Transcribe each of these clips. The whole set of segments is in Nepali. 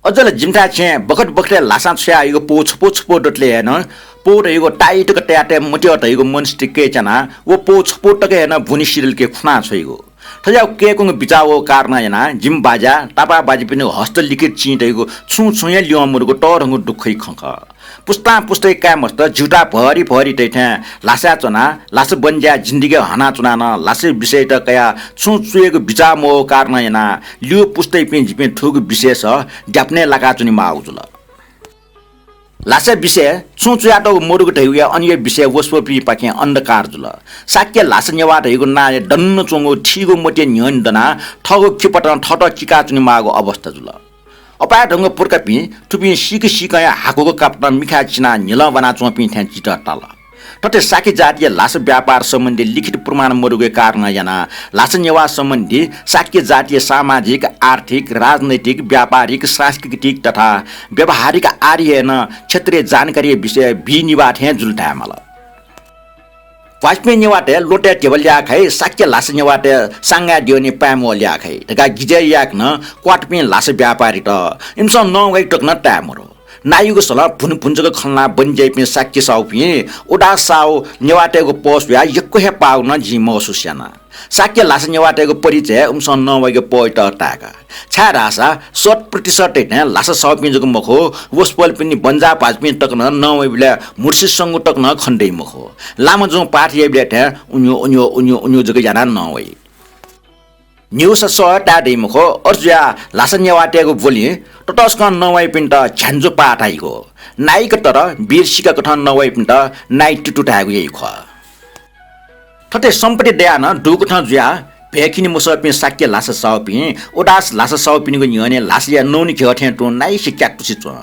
अझल जिम्टा छे बखत बखते लासा छ्या इगो पोछ डटले हेन पोट इगो टाइट क ट्याटे मोटियो त इगो मनस्टिक के चना वो पोछ टके हेन भुनी सिरिल के खुना छ इगो थजाउ के कुंग बिचाओ कारण हेना जिम बाजा टापा बाजी पिन हस्त लिखित चिट इगो छु छुया लियो मुरगो टरंगु दुखै खंख पुस्ता पुस्तै का मस्त जुटा भरी भरी दैठा लासा चना लास बन्ज्या जिन्दगी हना चुना न लासे विषय त कया छु छुएको बिचा मो कारण हेना लियो पुस्तै पिन जिपे ठुग विशेष ड्याप्ने लगा चुनी माउजुल लासे विषय छु छुयाटो मोरुको ढैउया अन्य विषय वस्पो पि पाके अन्धकार जुल साक्य लास नेवा ढैगु नाले डन्न चोंगो ठिगो मोटे न्यन दना ठगो खिपट ठट चिका चुनी मागो अवस्था जुल अपा ढंग पुरका पि टुपि सिक सिकया हाकोको काप्टा मिखा चिना निल बना चोपि थ्या चिट टाल तटे साकी जातीय लास व्यापार सम्बन्धी लिखित प्रमाण मरुगे कारण याना लास नेवा सम्बन्धी साक्य जातीय सामाजिक आर्थिक राजनैतिक व्यापारिक सांस्कृतिक तथा व्यवहारिक आर्यन क्षेत्रीय जानकारी विषय बिनिवा थे जुल्टा मला वास्पे नेवाटे लोटे टेबल या खै साक्य लास नेवाटे सांगा दियोनी पामो ल्या खै तका गिजे याक न क्वाटपि लास व्यापारी त इमस न गइ टक्न टामरो नायुको सला फुन फुन्जको खल्ला बन्जै पि साक्य साउपि उडा साउ नेवाटेको पोस या यक्को हे पाउन जिमो सुस्याना साक्य लास नेवाटेको परिचय उमस न वइको पोइट टाका छा रासा 100% ने लास साउपिजको मखो वस्पल पनि बन्जा पाजपि टक्न न वइले मुर्सी संगु टक्न खण्डै मखो लामो जो पाठिए बेटे उन्यो जको जाना न वइ न्यूस सटा दैमखो अर्जुया लासन्यवाटेको बोली टटस्क नवाई पिन्ट झ्यान्जो पाटाइको नाइक तर बिरसिका कठन नवाई पिन्ट नाइ टुटुटाएको यही ख ठटे सम्पत्ति दयान दुको ठ जुया भेकिनी मुसपि साक्य लास साउपि उदास लास साउपिनीको न्यने लासिया नौनी खेथे टु नाइ सिक्या टुसि च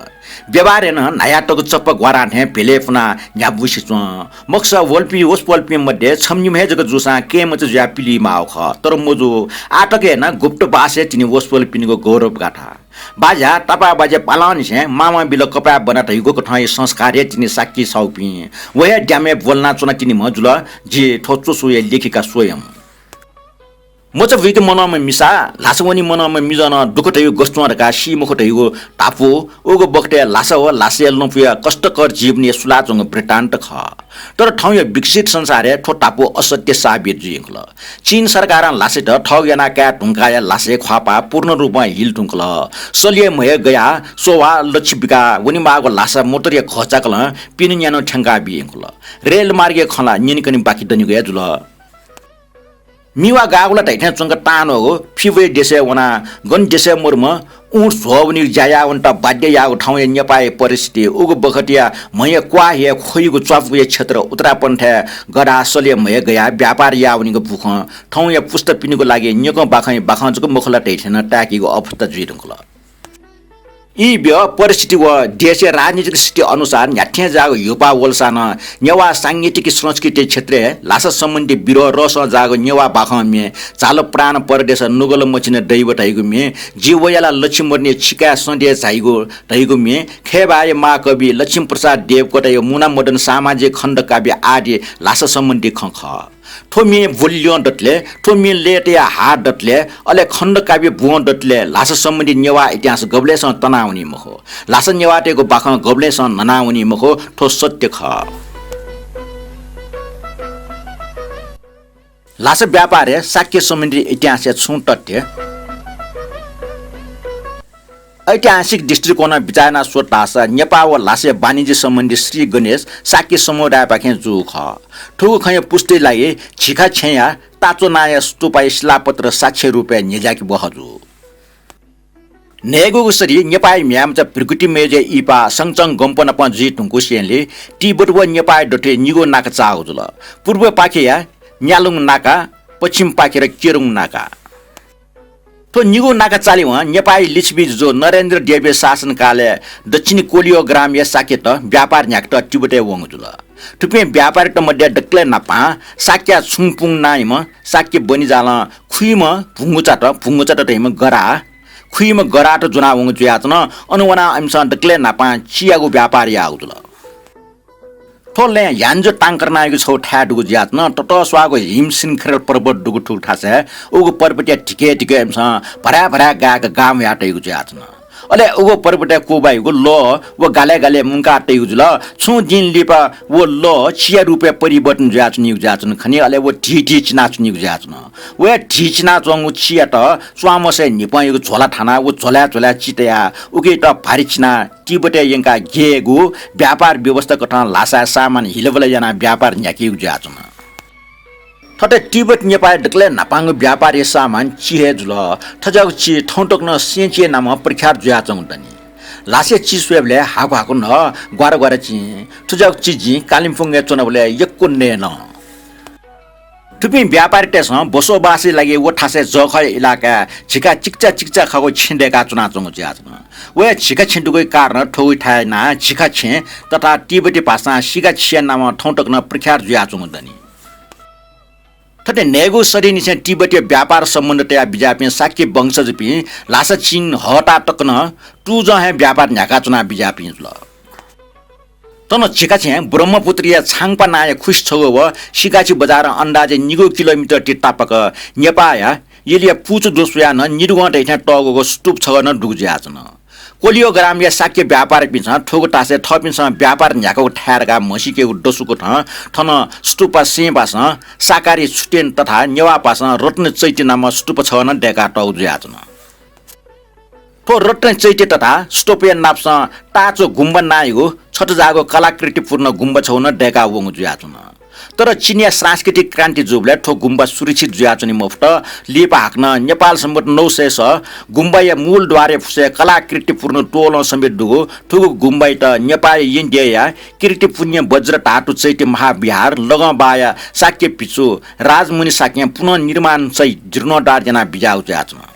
व्यवहार न नायाटको चप्प ग्वारा थे भेले पुना न्याबुसि च मक्स वल्पी वस्पल्पी मध्ये छम्निम हेजको जुसा के मच ज्या पिली माउ ख तर मोजो आटके न गुप्त बासे तिनी वस्पल्पीको गौरव गाथा बाजा तपा बाजे पालानी छे मामा बिल कपा बना थइको कठै संस्कार तिनी साक्की साउपि वया ड्यामे बोल्ना चुना तिनी मजुल जे ठोच्चो सोय लेखिका स्वयं मोच विक मनमा मिसा लासवनी मनमा मिजन दुखटै गस्तुरका सिमुखटैको टापु ओगो बक्टे लास हो लासेल नपुया कष्टकर जीवनी सुलाचंग ब्रिटान्ट ख तर ठाउँ यो विकसित संसारे ठो टापु असत्य साबित जुइंखल चीन सरकार लासेट ठगयाना का ढुंकाया लासे ख्वापा पूर्ण रूपमा हिल ढुंकल सलिए मय गया सोवा लक्ष्मीका वनी मागो लासा मोटरिया खचाकल पिनियानो ठंगा बिइंखल रेल मार्गे खला निनिकनि बाकी दनि गया जुल मिवा गागुला टाइठा चंग तानो हो फिवे देशे वना गन देशे मर्म उठ सोवनी जाया वन्ट बाध्य यागो ठाउँ नेपाय परिस्थिति उगो बखटिया मय क्वा हे खोइगो चपगो क्षेत्र उत्तरापन्थे गडा सले मय गया व्यापार यावनीको भुख ठाउँ या पुस्तक पिनीको लागि न्यक बाखै बाखजको मुखला टाइठन टाकीको अवस्था जुइरंखल यी परिस्थिति व देशीय राजनीतिक स्थिति अनुसार न्याठ्या जागो युपा वलसान नेवा सांगीतिक संस्कृति क्षेत्र लासा सम्बन्धी बिरो रस जागो नेवा बाखमे चालो प्राण परदेश नुगल मचिन दैव टाइगु मे जीवयाला लक्ष्मीमर्ने छिका सन्डे झाइगो टाइगु मे खेबाय महाकवि लक्ष्मी प्रसाद देवकोटा मुना मदन सामाजिक खण्ड काव्य आदि लासा सम्बन्धी खख ठोमी बोलियो डटले ठोमी लेटे हात डटले अले खण्ड काव्य बुवा डटले लासा सम्बन्धी नेवा इतिहास गबलेसँग तनाउनी मखो लासा नेवाटेको बाख गबलेसँग ननाउनी मखो ठो सत्य ख लासा व्यापार साक्य सम्बन्धी इतिहास छु तथ्य ऐतिहासिक दृष्टिकोण विचारना सोटासा नेपाल व लासे वाणिज्य सम्बन्धी श्री गणेश साक्य समुदाय पाखे जु ख ठुगो खय पुष्टि लागि छिखा छया ताचो नाया स्तुपाय शिलापत्र 600 रुपैयाँ निजाकी बहजु नेगो सरी नेपाल म्याम च प्रकृति मेजे इपा संचंग गम्पन प जी टुंगु सेनले तिब्बत नेपाल डटे निगो नाका चाउ जुल पूर्व पाखेया न्यालुङ नाका पश्चिम पाखेर केरुङ नाका तो निगो नाका चालिवा नेपाली लिच्छवी जो नरेन्द्र देव शासनकाले दक्षिणी कोलियो ग्राम या साकेत व्यापार न्याक्ट टिबटे वंगजुल टुपे व्यापार त मध्ये डक्ले नापा साक्या छुङपुङ नाइम साक्य बनिजाल खुइम भुंगुचाट तैम गरा खुइम गराट जुना वंगजु यातन अनुवना अंश डक्ले नापा चियागो व्यापार याउजुल थोले यान्जो टाङ्करनाको छौ ठ्याडुगु ज्यातन टट स्वागो हिमसिन खरेल पर्वत डुगु ठुक ठासे उगु पर्वतिया टिके टिके एमस भरा गाग गाम याटेगु ज्यातन अले उगो परबटे कोबाई गो लो वो गाले गाले मुंका टेउजुल छु दिन लिपा वो लो चिया रुपे परिवर्तन जाच निउ जाचन खनि अले वो ढिढि चिनाच निउ जाचन वे ढिचिना चंगु चिया त स्वामसे निपयको झोला थाना वो झोला झोला चितया उके त भारिचिना टिबटे यंका गेगु व्यापार व्यवस्था कठन लासा सामान हिलबले जना व्यापार न्याकिउ जाचन थटे टिबेट नेपाल डक्ले नापाङ व्यापारी सामान चिहे जुल थजक चि ठौटक्न सेचे नाम प्रख्यात जुयाचङ दनी लासे चिसवेबले हाको हाको न ग्वार ग्वार चि थजक चिजि कालिम्पोङ चोनबले यक्को ने न तुपि व्यापारी टेस बसोबासी लागि वो ठासे जखय इलाका छिका चिक्चा चिक्चा खाको छिन्डेका चुना चङ ज्याचङ वे छिका छिन्डुकै कारण ठोइ ठायना छिका छे तथा टिबेटी भाषा सिका छिया नाम ठौटक्न प्रख्यात जुयाचङ दनी थटे नेगो सरिनी से टिबेटीय व्यापार सम्बन्ध तया बिजापि साक्य वंशजपि लासा चीन हटा टक्न टु जहे व्यापार न्याका चुना बिजापि ल तन छिका छे ब्रह्मपुत्रीय छाङपा नाय खुश छगो व सिकाची बजार अन्दाजे निगो किलोमिटर टिटापक नेपाया यलिया पुच दोसुया न निरुग दैठा टगोको स्तूप छगन डुग्ज्याचन कोलियो ग्राम या साक्य व्यापार पिन्छ ठोगो टासे थपिन्छ व्यापार न्याको ठ्यारगा मसिके डसुको ठन स्तूप सेबास साकारी छुटेन तथा नेवापास रत्न चैत्य नाम स्तूप छगन डेका टौज्याचन तो रत्न चैत्य तथा स्तूपय नाप्स टाचो गुम्बा नाइगो छटजागो कलाकृतिपूर्ण गुम्बा छौन डेका वङ ज्याचन तर चिनिया सांस्कृतिक क्रान्ति जुबले ठो गुम्बा सुरक्षित ज्याचनी मुफ्त लिपा हाक्न नेपाल सम्बत 900 गुम्बा या मूल द्वारे फुसे कलाकृतिपूर्ण टोल समेत दुगो ठुगो गुम्बा त नेपाल इन्डिया कृतिपूर्ण वज्र टाटु चैत्य महाविहार लगबाया साक्य पिचो राजमुनि साक्य पुनः निर्माण सहित जीर्णोद्धार जना बिजाउ ज्याचन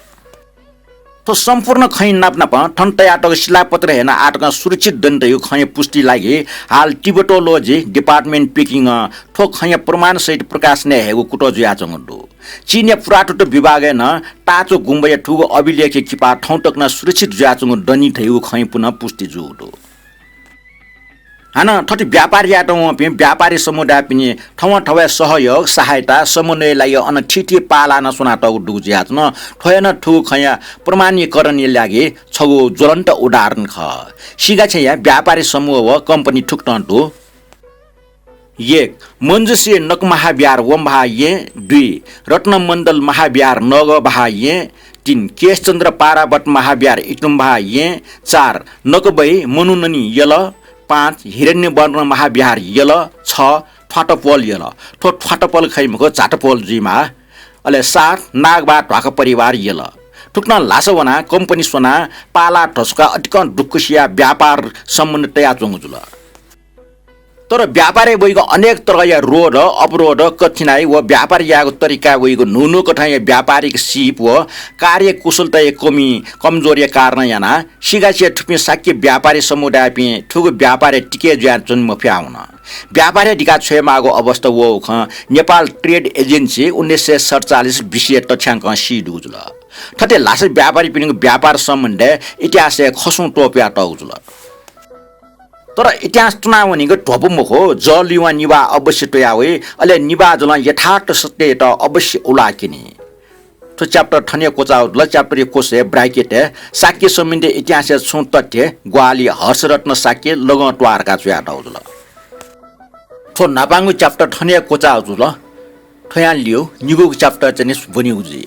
तो सम्पूर्ण खै नाप ठन्टै आटक शिलापत्र हेर्न आटक सुरक्षित दण्डयो खै पुष्टि लागि हाल टिबेटोलोजी डिपार्टमेन्ट पेकिङ ठो खै प्रमाण सहित प्रकाश ने हेगो कुटो जुयाचङ दो चीन पुरातत्व विभाग न टाचो गुम्बय ठुगो अभिलेख किपा ठौटक्न सुरक्षित जुयाचङ दनी थैगो खै पुनः पुष्टि जु दो हाना थटी व्यापारी आटो पि व्यापारी समुदाय पिनि ठौं ठौया सहयोग सहायता समन्वय लागि अन ठिठी पालान सुनाटो डुज्याच न ठोयन ठु खया प्रमाणीकरण लागि छगो ज्वलन्त उदाहरण ख सिगा छ या व्यापारी समूह व कम्पनी ठुक्टन दो 1 मञ्जसी नक महाविहार वम्भा ये 2 रत्न मण्डल महाविहार नग बहा ये 3 केशचन्द्र पारावत महाविहार इटुम्भा ये 4 नकबई मनुननी यल 5 हिरण्य वर्ण महाविहार यल 6 फाटपोल यल ठो फाटपोल खैमको चाटपोल जिमा अले 7 नागबा ढाका परिवार यल ठुक्न लासवना कम्पनी सोना पाला ठसका अटिकन दुखसिया व्यापार सम्बन्ध तया चंगजुल तर व्यापारी वइको अनेक तरहया रोड अवरोध कठिनाई व व्यापारीको तरिका वइको नुनु कठाय व्यापारिक सिप व कार्य कुशलता कमी कमजोरी कारण याना सिगासिया ठुपी साक्य व्यापारी समुदाय पि ठुगो व्यापारी टिके ज्या जन्म फ्याउन व्यापारी दिका छेमागो अवस्था वो ख नेपाल ट्रेड एजेन्सी 1947 विषय तथ्याङ्क सिडुजुल थटे लासे व्यापारी पिनिको व्यापार सम्बन्ध इतिहास खसुं टोप्या टौजुल तर इतिहास चुनावनीको ढोपमुखो जलिवा निवा अवश्य टयावे अले निवा जल यथार्थ सत्य त अवश्य उलाकिनी तो च्याप्टर ठने कोचाउल च्याप्टर कोसे ब्राकेट साक्य सम्बन्ध इतिहास छु तथ्य ग्वाली हर्षरत्न साक्य लगटवारका छया टौजुल तो नापाङु च्याप्टर ठने कोचाउल ठयान लियो निगो च्याप्टर चाहिँ बनिउजी